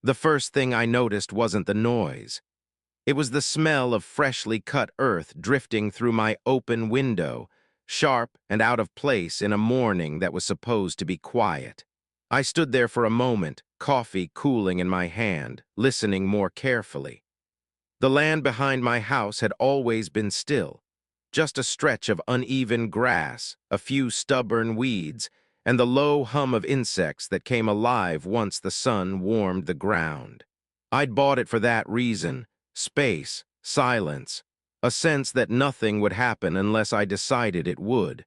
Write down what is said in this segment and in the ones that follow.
The first thing I noticed wasn't the noise. It was the smell of freshly cut earth drifting through my open window, sharp and out of place in a morning that was supposed to be quiet. I stood there for a moment, coffee cooling in my hand, listening more carefully. The land behind my house had always been still, just a stretch of uneven grass, a few stubborn weeds, and the low hum of insects that came alive once the sun warmed the ground. I'd bought it for that reason: space, silence, a sense that nothing would happen unless I decided it would.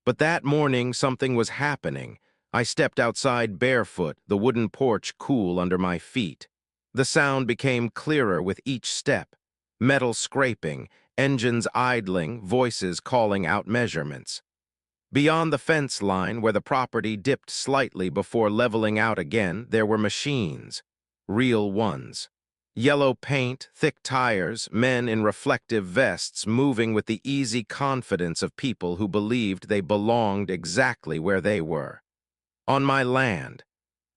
But that morning something was happening. I stepped outside barefoot, the wooden porch cool under my feet. The sound became clearer with each step: metal scraping, engines idling, voices calling out measurements. Beyond the fence line, where the property dipped slightly before leveling out again, there were machines. Real ones. Yellow paint, thick tires, men in reflective vests moving with the easy confidence of people who believed they belonged exactly where they were. On my land.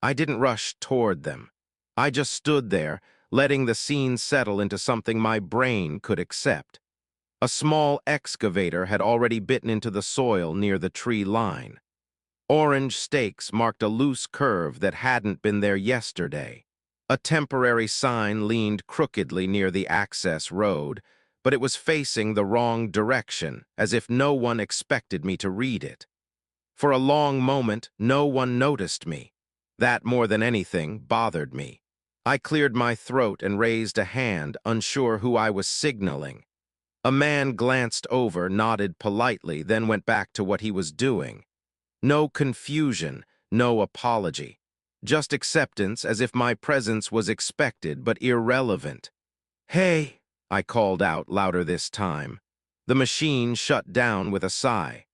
I didn't rush toward them. I just stood there, letting the scene settle into something my brain could accept. A small excavator had already bitten into the soil near the tree line. Orange stakes marked a loose curve that hadn't been there yesterday. A temporary sign leaned crookedly near the access road, but it was facing the wrong direction, as if no one expected me to read it. For a long moment, no one noticed me. That, more than anything, bothered me. I cleared my throat and raised a hand, unsure who I was signaling. A man glanced over, nodded politely, then went back to what he was doing. No confusion, no apology. Just acceptance, as if my presence was expected but irrelevant. "Hey," I called out, louder this time. The machine shut down with a sigh.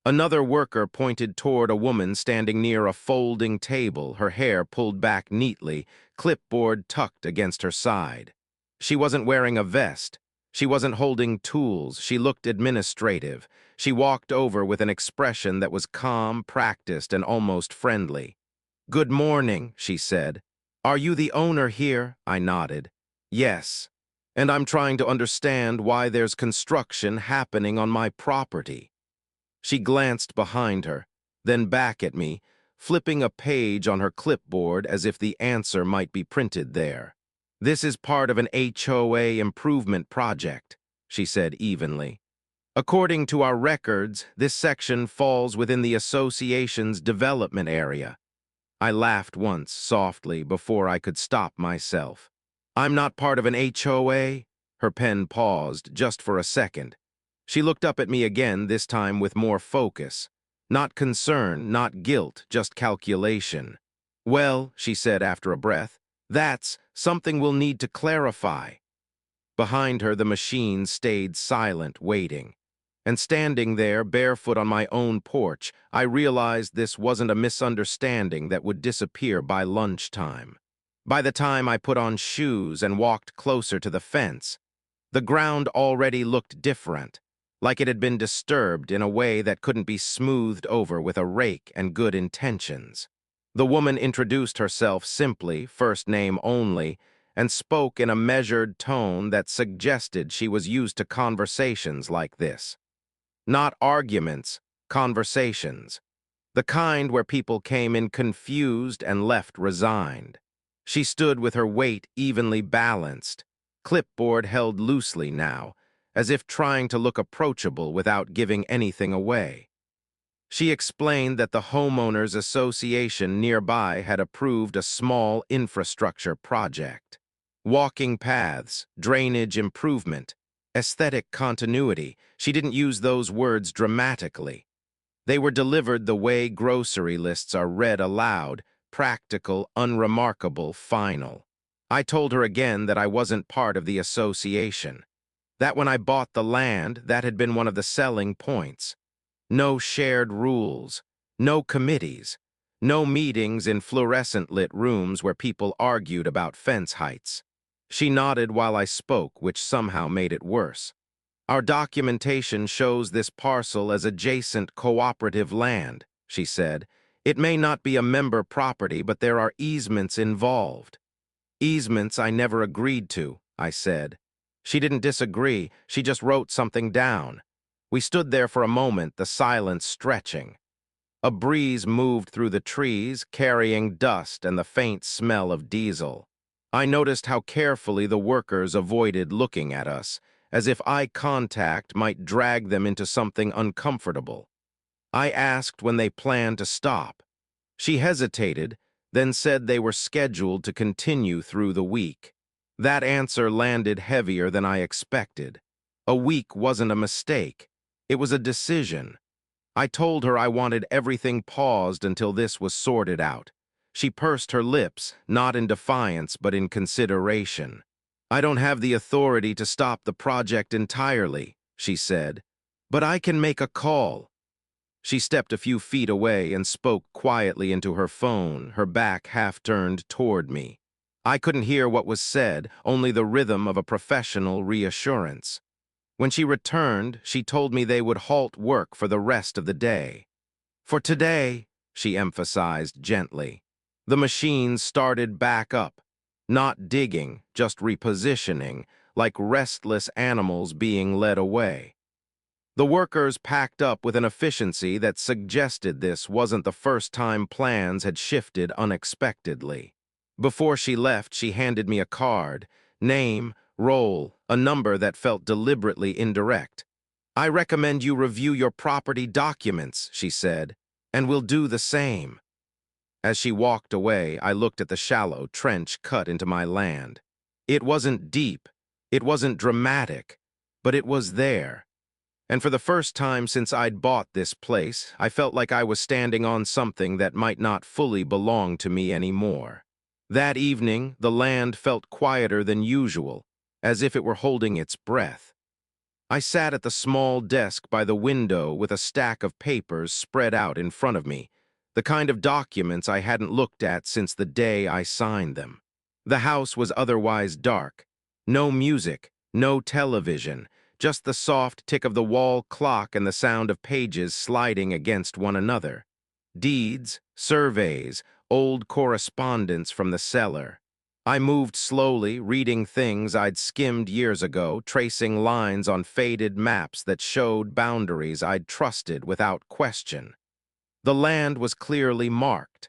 Another worker pointed toward a woman standing near a folding table, her hair pulled back neatly, clipboard tucked against her side. She wasn't wearing a vest. She wasn't holding tools. She looked administrative. She walked over with an expression that was calm, practiced, and almost friendly. "Good morning," she said. "Are you the owner here?" I nodded. "Yes. And I'm trying to understand why there's construction happening on my property." She glanced behind her, then back at me, flipping a page on her clipboard as if the answer might be printed there. "This is part of an HOA improvement project," she said evenly. "According to our records, this section falls within the association's development area." I laughed once, softly, before I could stop myself. "I'm not part of an HOA?" Her pen paused, just for a second. She looked up at me again, this time with more focus. Not concern, not guilt, just calculation. "Well," she said after a breath, "that's something we'll need to clarify." Behind her, the machine stayed silent, waiting. And standing there, barefoot on my own porch, I realized this wasn't a misunderstanding that would disappear by lunchtime. By the time I put on shoes and walked closer to the fence, the ground already looked different, like it had been disturbed in a way that couldn't be smoothed over with a rake and good intentions. The woman introduced herself simply, first name only, and spoke in a measured tone that suggested she was used to conversations like this. Not arguments, conversations. The kind where people came in confused and left resigned. She stood with her weight evenly balanced, clipboard held loosely now, as if trying to look approachable without giving anything away. She explained that the homeowners association nearby had approved a small infrastructure project. Walking paths, drainage improvement, aesthetic continuity. She didn't use those words dramatically. They were delivered the way grocery lists are read aloud: practical, unremarkable, final. I told her again that I wasn't part of the association. That when I bought the land, that had been one of the selling points. No shared rules, no committees, no meetings in fluorescent-lit rooms where people argued about fence heights. She nodded while I spoke, which somehow made it worse. "Our documentation shows this parcel as adjacent cooperative land," she said. "It may not be a member property, but there are easements involved." Easements I never agreed to, I said. She didn't disagree, she just wrote something down. We stood there for a moment, the silence stretching. A breeze moved through the trees, carrying dust and the faint smell of diesel. I noticed how carefully the workers avoided looking at us, as if eye contact might drag them into something uncomfortable. I asked when they planned to stop. She hesitated, then said they were scheduled to continue through the week. That answer landed heavier than I expected. A week wasn't a mistake. It was a decision. I told her I wanted everything paused until this was sorted out. She pursed her lips, not in defiance but in consideration. I don't have the authority to stop the project entirely, she said, but I can make a call. She stepped a few feet away and spoke quietly into her phone, her back half turned toward me. I couldn't hear what was said, only the rhythm of a professional reassurance. When she returned, she told me they would halt work for the rest of the day. For today, she emphasized gently. The machines started back up, not digging, just repositioning, like restless animals being led away. The workers packed up with an efficiency that suggested this wasn't the first time plans had shifted unexpectedly. Before she left, she handed me a card, name, role, a number that felt deliberately indirect. I recommend you review your property documents, she said, and we'll do the same. As she walked away, I looked at the shallow trench cut into my land. It wasn't deep, it wasn't dramatic, but it was there. And for the first time since I'd bought this place, I felt like I was standing on something that might not fully belong to me anymore. That evening, the land felt quieter than usual, as if it were holding its breath. I sat at the small desk by the window with a stack of papers spread out in front of me, the kind of documents I hadn't looked at since the day I signed them. The house was otherwise dark. No music, no television, just the soft tick of the wall clock and the sound of pages sliding against one another. Deeds, surveys, old correspondence from the cellar. I moved slowly, reading things I'd skimmed years ago, tracing lines on faded maps that showed boundaries I'd trusted without question. The land was clearly marked.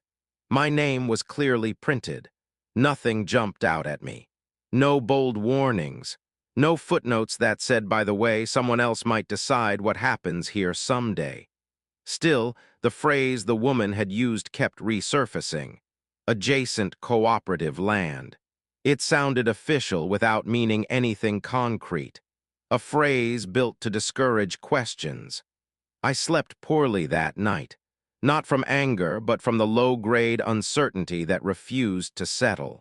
My name was clearly printed. Nothing jumped out at me. No bold warnings. No footnotes that said, by the way, someone else might decide what happens here someday. Still, the phrase the woman had used kept resurfacing. Adjacent cooperative land. It sounded official without meaning anything concrete. A phrase built to discourage questions. I slept poorly that night. Not from anger, but from the low-grade uncertainty that refused to settle.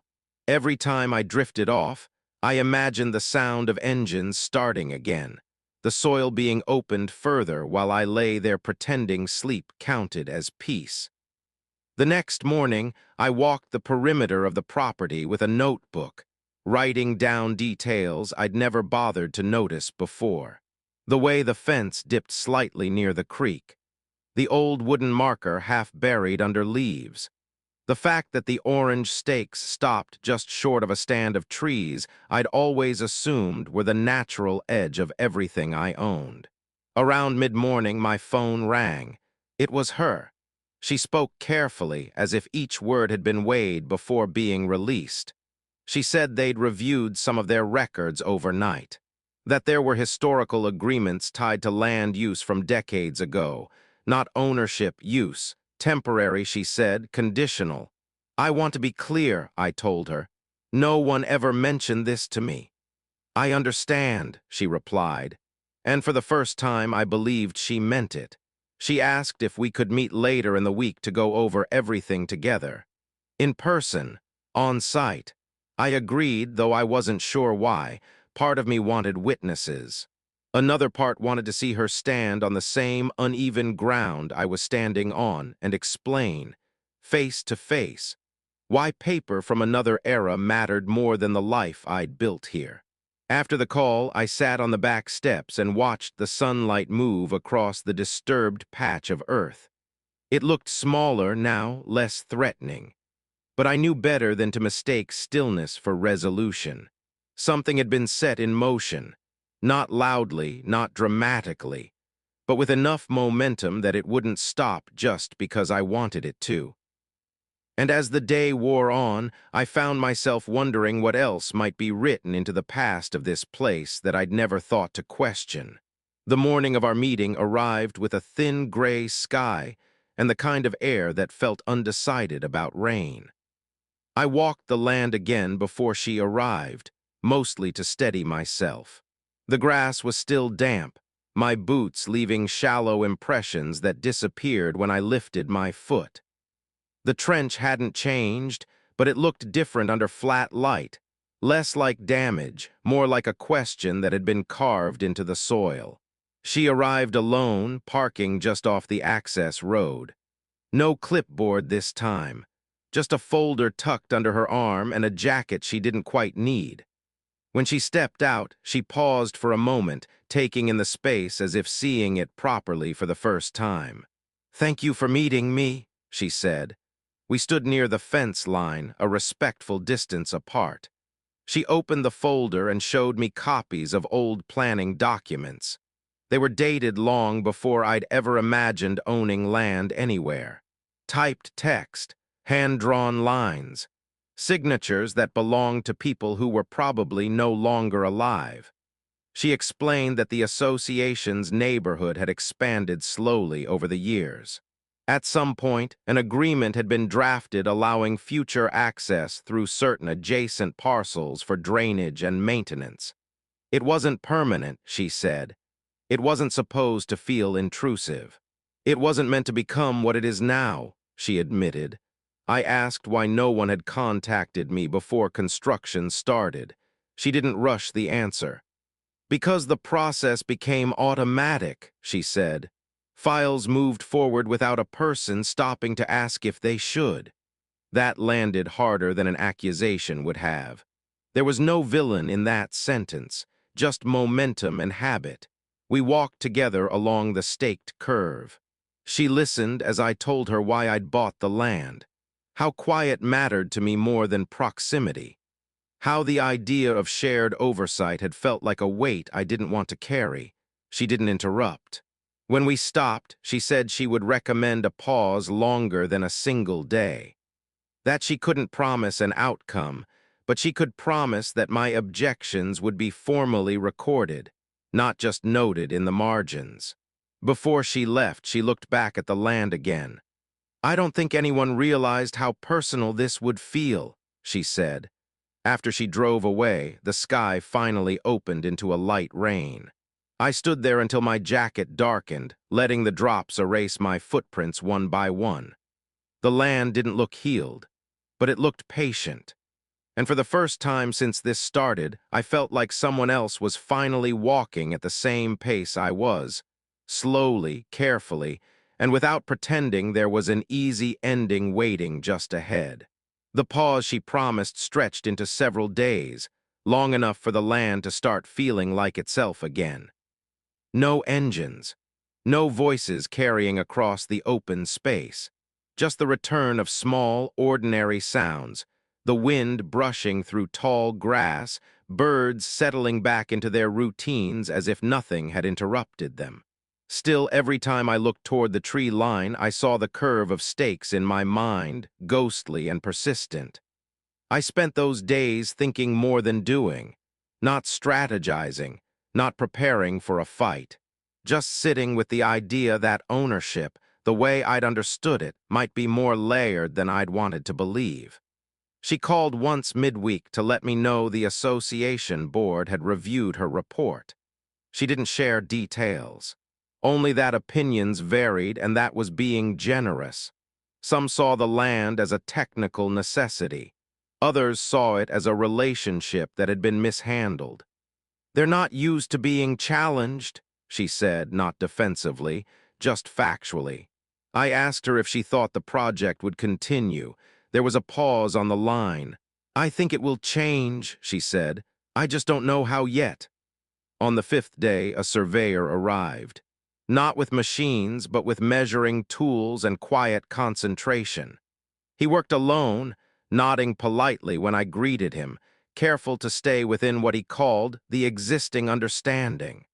Every time I drifted off, I imagined the sound of engines starting again, the soil being opened further while I lay there pretending sleep counted as peace. The next morning, I walked the perimeter of the property with a notebook, writing down details I'd never bothered to notice before. The way the fence dipped slightly near the creek, the old wooden marker half buried under leaves, the fact that the orange stakes stopped just short of a stand of trees I'd always assumed were the natural edge of everything I owned. Around mid-morning, my phone rang. It was her. She spoke carefully, as if each word had been weighed before being released. She said they'd reviewed some of their records overnight, that there were historical agreements tied to land use from decades ago, not ownership use. Temporary, she said, conditional. I want to be clear, I told her. No one ever mentioned this to me. I understand, she replied. And for the first time, I believed she meant it. She asked if we could meet later in the week to go over everything together. In person, on site. I agreed, though I wasn't sure why. Part of me wanted witnesses. Another part wanted to see her stand on the same uneven ground I was standing on and explain, face to face, why paper from another era mattered more than the life I'd built here. After the call, I sat on the back steps and watched the sunlight move across the disturbed patch of earth. It looked smaller now, less threatening. But I knew better than to mistake stillness for resolution. Something had been set in motion, not loudly, not dramatically, but with enough momentum that it wouldn't stop just because I wanted it to. And as the day wore on, I found myself wondering what else might be written into the past of this place that I'd never thought to question. The morning of our meeting arrived with a thin gray sky and the kind of air that felt undecided about rain. I walked the land again before she arrived, mostly to steady myself. The grass was still damp, my boots leaving shallow impressions that disappeared when I lifted my foot. The trench hadn't changed, but it looked different under flat light, less like damage, more like a question that had been carved into the soil. She arrived alone, parking just off the access road. No clipboard this time, just a folder tucked under her arm and a jacket she didn't quite need. When she stepped out, she paused for a moment, taking in the space as if seeing it properly for the first time. "Thank you for meeting me," she said. We stood near the fence line, a respectful distance apart. She opened the folder and showed me copies of old planning documents. They were dated long before I'd ever imagined owning land anywhere. Typed text, hand-drawn lines, signatures that belonged to people who were probably no longer alive. She explained that the association's neighborhood had expanded slowly over the years. At some point, an agreement had been drafted allowing future access through certain adjacent parcels for drainage and maintenance. It wasn't permanent, she said. It wasn't supposed to feel intrusive. It wasn't meant to become what it is now, she admitted. I asked why no one had contacted me before construction started. She didn't rush the answer. "Because the process became automatic," she said. "Files moved forward without a person stopping to ask if they should." That landed harder than an accusation would have. There was no villain in that sentence, just momentum and habit. We walked together along the staked curve. She listened as I told her why I'd bought the land, how quiet mattered to me more than proximity, how the idea of shared oversight had felt like a weight I didn't want to carry. She didn't interrupt. When we stopped, she said she would recommend a pause longer than a single day. That she couldn't promise an outcome, but she could promise that my objections would be formally recorded, not just noted in the margins. Before she left, she looked back at the land again. "I don't think anyone realized how personal this would feel," she said. After she drove away, the sky finally opened into a light rain. I stood there until my jacket darkened, letting the drops erase my footprints one by one. The land didn't look healed, but it looked patient. And for the first time since this started, I felt like someone else was finally walking at the same pace I was, slowly, carefully, and without pretending there was an easy ending waiting just ahead. The pause she promised stretched into several days, long enough for the land to start feeling like itself again. No engines, no voices carrying across the open space, just the return of small, ordinary sounds, the wind brushing through tall grass, birds settling back into their routines as if nothing had interrupted them. Still, every time I looked toward the tree line, I saw the curve of stakes in my mind, ghostly and persistent. I spent those days thinking more than doing, not strategizing, not preparing for a fight, just sitting with the idea that ownership, the way I'd understood it, might be more layered than I'd wanted to believe. She called once midweek to let me know the association board had reviewed her report. She didn't share details, only that opinions varied and that was being generous. Some saw the land as a technical necessity. Others saw it as a relationship that had been mishandled. "They're not used to being challenged," she said, not defensively, just factually. I asked her if she thought the project would continue. There was a pause on the line. "I think it will change," she said. "I just don't know how yet." On the fifth day, a surveyor arrived. Not with machines, but with measuring tools and quiet concentration. He worked alone, nodding politely when I greeted him, careful to stay within what he called the existing understanding.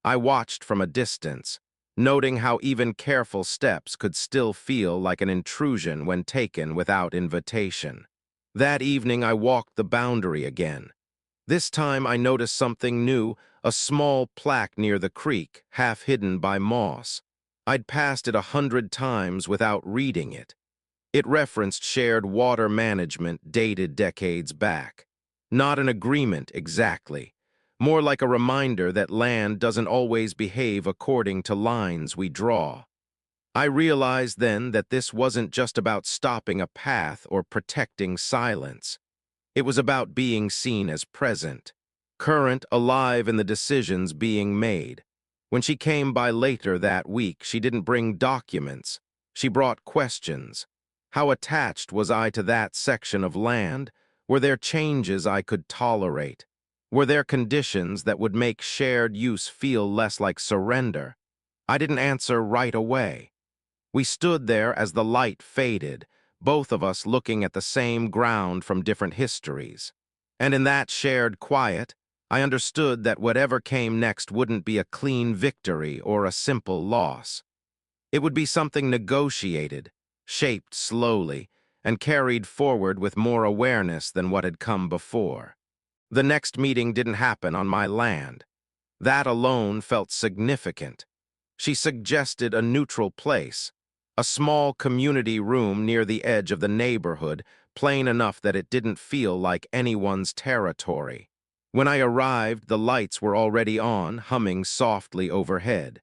I watched from a distance, noting how even careful steps could still feel like an intrusion when taken without invitation. That evening I walked the boundary again. This time I noticed something new, a small plaque near the creek, half hidden by moss. I'd passed it 100 times without reading it. It referenced shared water management dated decades back. Not an agreement exactly, more like a reminder that land doesn't always behave according to lines we draw. I realized then that this wasn't just about stopping a path or protecting silence. It was about being seen as present, current, alive in the decisions being made. When she came by later that week, she didn't bring documents. She brought questions. How attached was I to that section of land? Were there changes I could tolerate? Were there conditions that would make shared use feel less like surrender? I didn't answer right away. We stood there as the light faded, both of us looking at the same ground from different histories. And in that shared quiet, I understood that whatever came next wouldn't be a clean victory or a simple loss. It would be something negotiated, shaped slowly, and carried forward with more awareness than what had come before. The next meeting didn't happen on my land. That alone felt significant. She suggested a neutral place, a small community room near the edge of the neighborhood, plain enough that it didn't feel like anyone's territory. When I arrived, the lights were already on, humming softly overhead.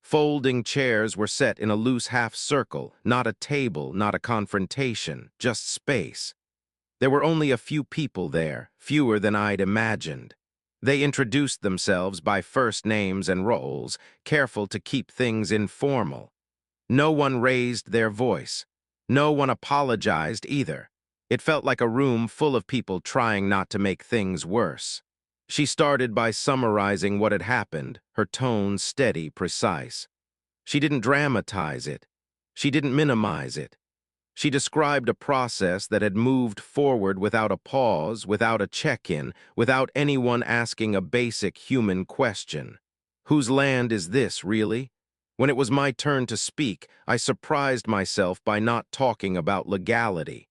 Folding chairs were set in a loose half-circle, not a table, not a confrontation, just space. There were only a few people there, fewer than I'd imagined. They introduced themselves by first names and roles, careful to keep things informal. No one raised their voice. No one apologized either. It felt like a room full of people trying not to make things worse. She started by summarizing what had happened, her tone steady, precise. She didn't dramatize it. She didn't minimize it. She described a process that had moved forward without a pause, without a check-in, without anyone asking a basic human question. Whose land is this, really? When it was my turn to speak, I surprised myself by not talking about legality.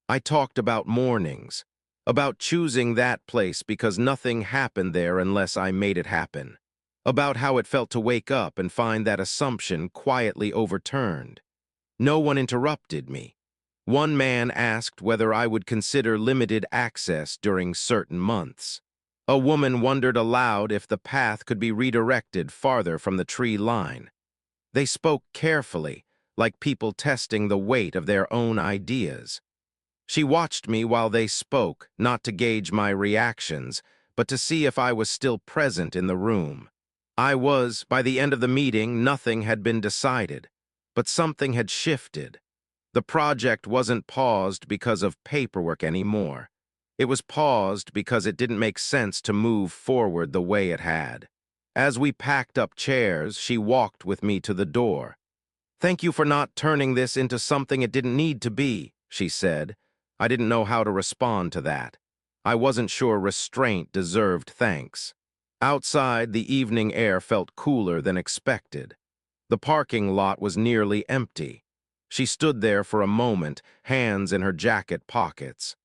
I talked about mornings, about choosing that place because nothing happened there unless I made it happen, about how it felt to wake up and find that assumption quietly overturned. No one interrupted me. One man asked whether I would consider limited access during certain months. A woman wondered aloud if the path could be redirected farther from the tree line. They spoke carefully, like people testing the weight of their own ideas. She watched me while they spoke, not to gauge my reactions, but to see if I was still present in the room. I was. By the end of the meeting, nothing had been decided, but something had shifted. The project wasn't paused because of paperwork anymore. It was paused because it didn't make sense to move forward the way it had. As we packed up chairs, she walked with me to the door. "Thank you for not turning this into something it didn't need to be," she said. I didn't know how to respond to that. I wasn't sure restraint deserved thanks. Outside, the evening air felt cooler than expected. The parking lot was nearly empty. She stood there for a moment, hands in her jacket pockets.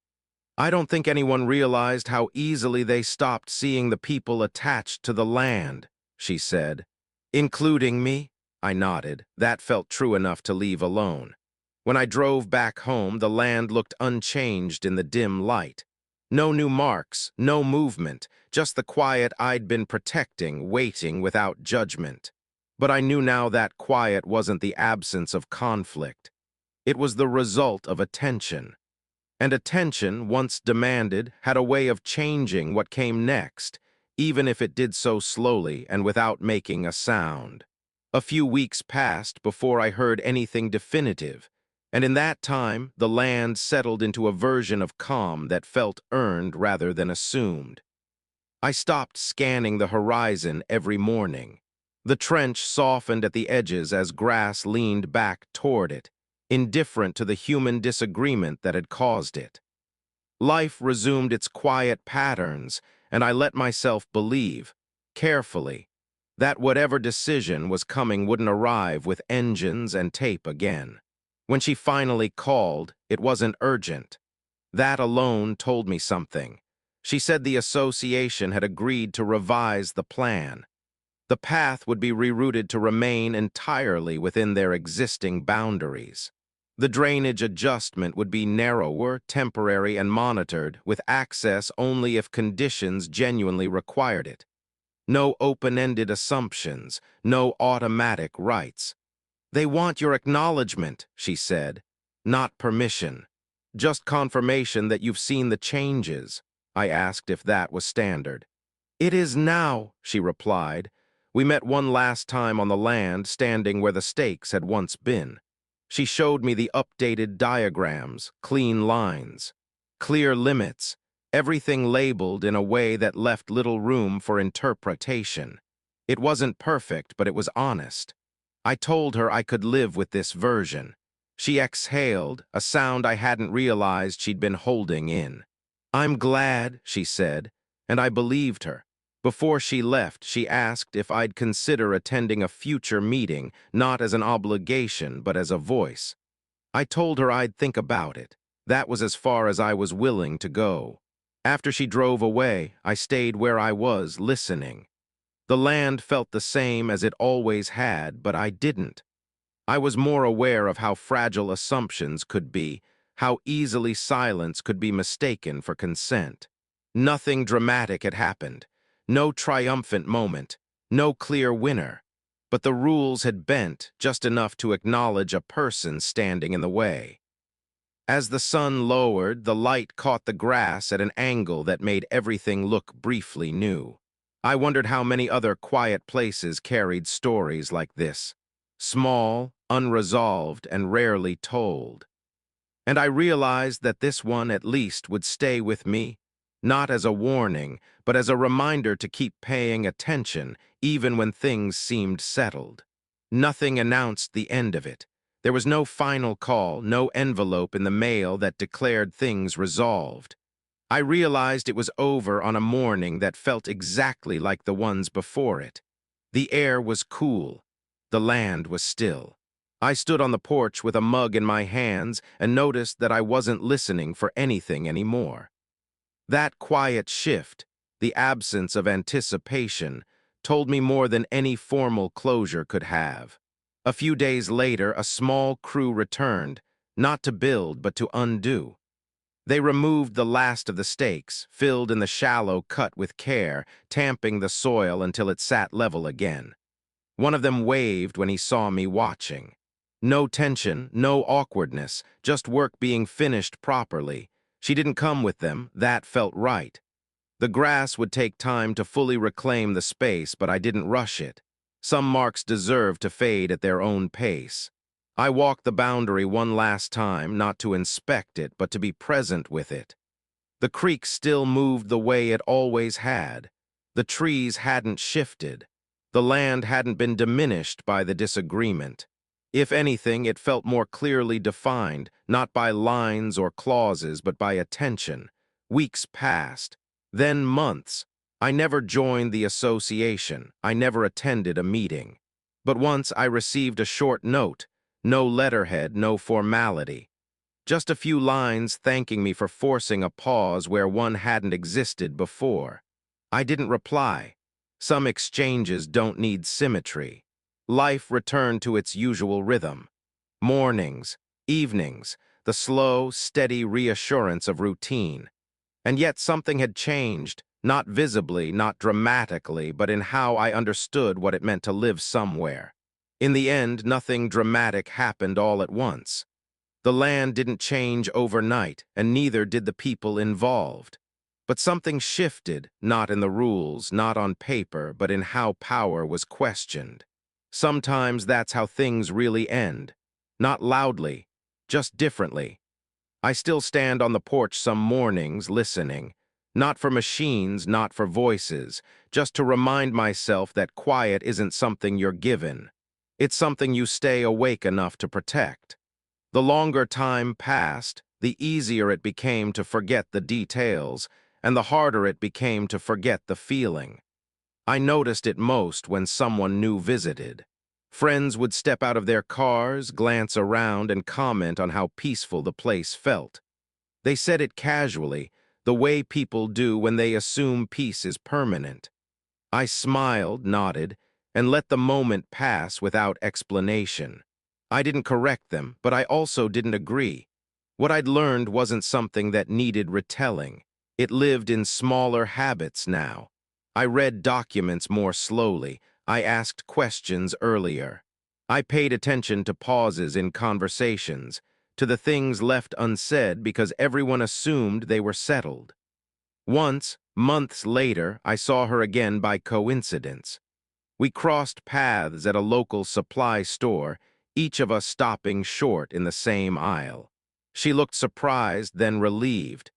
"I don't think anyone realized how easily they stopped seeing the people attached to the land," she said. "Including me?" I nodded. That felt true enough to leave alone. When I drove back home, the land looked unchanged in the dim light. No new marks, no movement, just the quiet I'd been protecting, waiting without judgment. But I knew now that quiet wasn't the absence of conflict. It was the result of attention. And attention, once demanded, had a way of changing what came next, even if it did so slowly and without making a sound. A few weeks passed before I heard anything definitive, and in that time, the land settled into a version of calm that felt earned rather than assumed. I stopped scanning the horizon every morning. The trench softened at the edges as grass leaned back toward it. indifferent to the human disagreement that had caused it. Life resumed its quiet patterns, and I let myself believe, carefully, that whatever decision was coming wouldn't arrive with engines and tape again. When she finally called, it wasn't urgent. That alone told me something. She said the association had agreed to revise the plan. The path would be rerouted to remain entirely within their existing boundaries. The drainage adjustment would be narrower, temporary, and monitored, with access only if conditions genuinely required it. No open-ended assumptions, no automatic rights. "They want your acknowledgement," she said, "not permission. Just confirmation that you've seen the changes." I asked if that was standard. "It is now," she replied. "We met one last time on the land, standing where the stakes had once been." She showed me the updated diagrams, clean lines, clear limits, everything labeled in a way that left little room for interpretation. It wasn't perfect, but it was honest. I told her I could live with this version. She exhaled, a sound I hadn't realized she'd been holding in. "I'm glad," she said, and I believed her. Before she left, she asked if I'd consider attending a future meeting, not as an obligation, but as a voice. I told her I'd think about it. That was as far as I was willing to go. After she drove away, I stayed where I was, listening. The land felt the same as it always had, but I didn't. I was more aware of how fragile assumptions could be, how easily silence could be mistaken for consent. Nothing dramatic had happened. No triumphant moment, no clear winner, but the rules had bent just enough to acknowledge a person standing in the way. As the sun lowered, the light caught the grass at an angle that made everything look briefly new. I wondered how many other quiet places carried stories like this, small, unresolved, and rarely told. And I realized that this one at least would stay with me, not as a warning, but as a reminder to keep paying attention, even when things seemed settled. Nothing announced the end of it. There was no final call, no envelope in the mail that declared things resolved. I realized it was over on a morning that felt exactly like the ones before it. The air was cool. The land was still. I stood on the porch with a mug in my hands and noticed that I wasn't listening for anything anymore. That quiet shift, the absence of anticipation, told me more than any formal closure could have. A few days later, a small crew returned, not to build but to undo. They removed the last of the stakes, filled in the shallow cut with care, tamping the soil until it sat level again. One of them waved when he saw me watching. No tension, no awkwardness, just work being finished properly. She didn't come with them, that felt right. The grass would take time to fully reclaim the space, but I didn't rush it. Some marks deserve to fade at their own pace. I walked the boundary one last time, not to inspect it, but to be present with it. The creek still moved the way it always had. The trees hadn't shifted. The land hadn't been diminished by the disagreement. If anything, it felt more clearly defined, not by lines or clauses, but by attention. Weeks passed, then months. I never joined the association. I never attended a meeting. But once I received a short note, no letterhead, no formality. Just a few lines thanking me for forcing a pause where one hadn't existed before. I didn't reply. Some exchanges don't need symmetry. Life returned to its usual rhythm. Mornings, evenings, the slow, steady reassurance of routine. And yet something had changed, not visibly, not dramatically, but in how I understood what it meant to live somewhere. In the end, nothing dramatic happened all at once. The land didn't change overnight, and neither did the people involved. But something shifted, not in the rules, not on paper, but in how power was questioned. Sometimes that's how things really end. Not loudly, just differently. I still stand on the porch some mornings listening, not for machines, not for voices, just to remind myself that quiet isn't something you're given. It's something you stay awake enough to protect. The longer time passed, the easier it became to forget the details, and the harder it became to forget the feeling. I noticed it most when someone new visited. Friends would step out of their cars, glance around, and comment on how peaceful the place felt. They said it casually, the way people do when they assume peace is permanent. I smiled, nodded, and let the moment pass without explanation. I didn't correct them, but I also didn't agree. What I'd learned wasn't something that needed retelling. It lived in smaller habits now. I read documents more slowly. I asked questions earlier. I paid attention to pauses in conversations, to the things left unsaid because everyone assumed they were settled. Once, months later, I saw her again by coincidence. We crossed paths at a local supply store, each of us stopping short in the same aisle. She looked surprised, then relieved.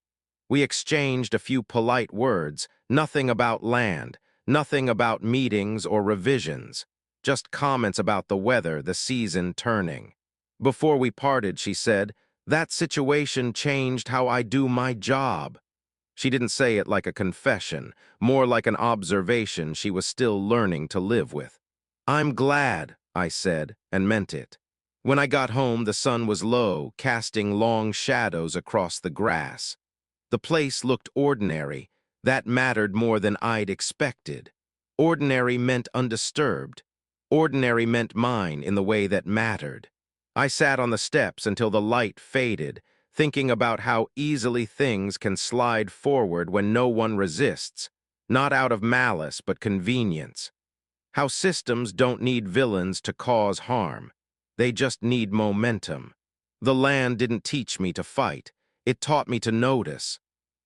We exchanged a few polite words, nothing about land, nothing about meetings or revisions, just comments about the weather, the season turning. Before we parted, she said, "That situation changed how I do my job." She didn't say it like a confession, more like an observation she was still learning to live with. "I'm glad," I said, and meant it. When I got home, the sun was low, casting long shadows across the grass. The place looked ordinary. That mattered more than I'd expected. Ordinary meant undisturbed. Ordinary meant mine in the way that mattered. I sat on the steps until the light faded, thinking about how easily things can slide forward when no one resists, not out of malice but convenience. How systems don't need villains to cause harm. They just need momentum. The land didn't teach me to fight. It taught me to notice.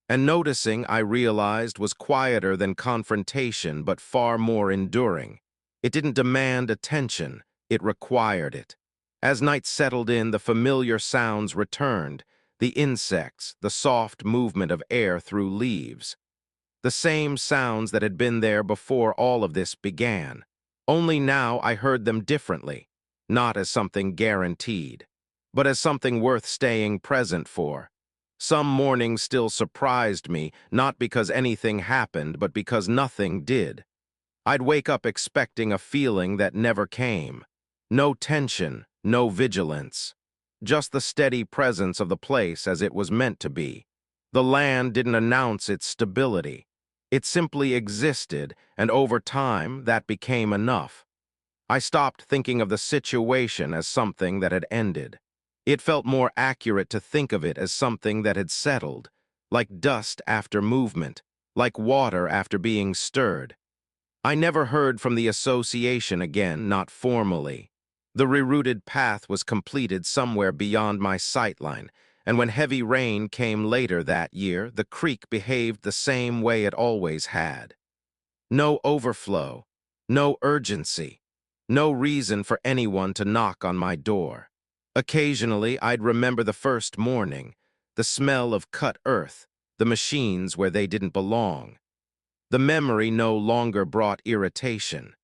And noticing, I realized, was quieter than confrontation but far more enduring. It didn't demand attention, it required it. As night settled in, the familiar sounds returned, the insects, the soft movement of air through leaves. The same sounds that had been there before all of this began. Only now I heard them differently, not as something guaranteed, but as something worth staying present for. Some mornings still surprised me, not because anything happened, but because nothing did. I'd wake up expecting a feeling that never came. No tension, no vigilance. Just the steady presence of the place as it was meant to be. The land didn't announce its stability. It simply existed, and over time, that became enough. I stopped thinking of the situation as something that had ended. It felt more accurate to think of it as something that had settled, like dust after movement, like water after being stirred. I never heard from the association again, not formally. The rerouted path was completed somewhere beyond my sightline, and when heavy rain came later that year, the creek behaved the same way it always had. No overflow, no urgency, no reason for anyone to knock on my door. Occasionally, I'd remember the first morning, the smell of cut earth, the machines where they didn't belong. The memory no longer brought irritation.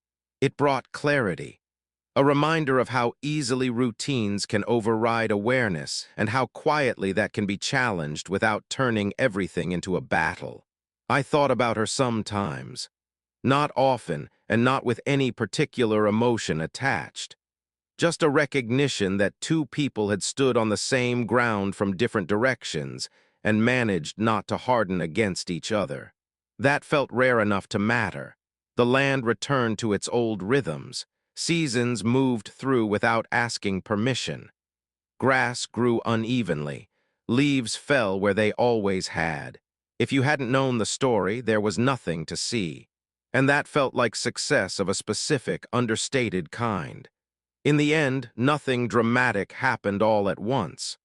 It brought clarity, a reminder of how easily routines can override awareness and how quietly that can be challenged without turning everything into a battle. I thought about her sometimes, not often and not with any particular emotion attached. Just a recognition that two people had stood on the same ground from different directions and managed not to harden against each other. That felt rare enough to matter. The land returned to its old rhythms. Seasons moved through without asking permission. Grass grew unevenly. Leaves fell where they always had. If you hadn't known the story, there was nothing to see. And that felt like success of a specific, understated kind. In the end, nothing dramatic happened all at once.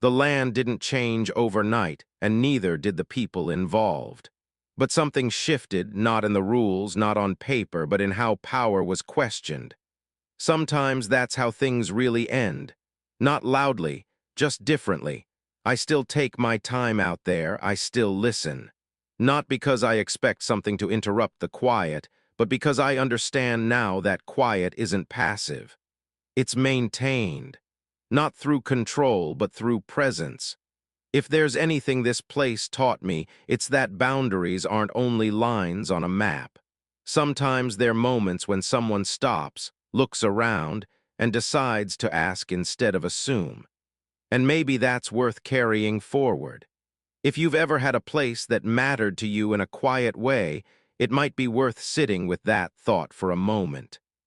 The land didn't change overnight, and neither did the people involved. But something shifted, not in the rules, not on paper, but in how power was questioned. Sometimes that's how things really end. Not loudly, just differently. I still take my time out there, I still listen. Not because I expect something to interrupt the quiet, but because I understand now that quiet isn't passive. It's maintained. not through control, but through presence. If there's anything this place taught me, it's that boundaries aren't only lines on a map. Sometimes they're moments when someone stops, looks around, and decides to ask instead of assume. And maybe that's worth carrying forward. If you've ever had a place that mattered to you in a quiet way, it might be worth sitting with that thought for a moment.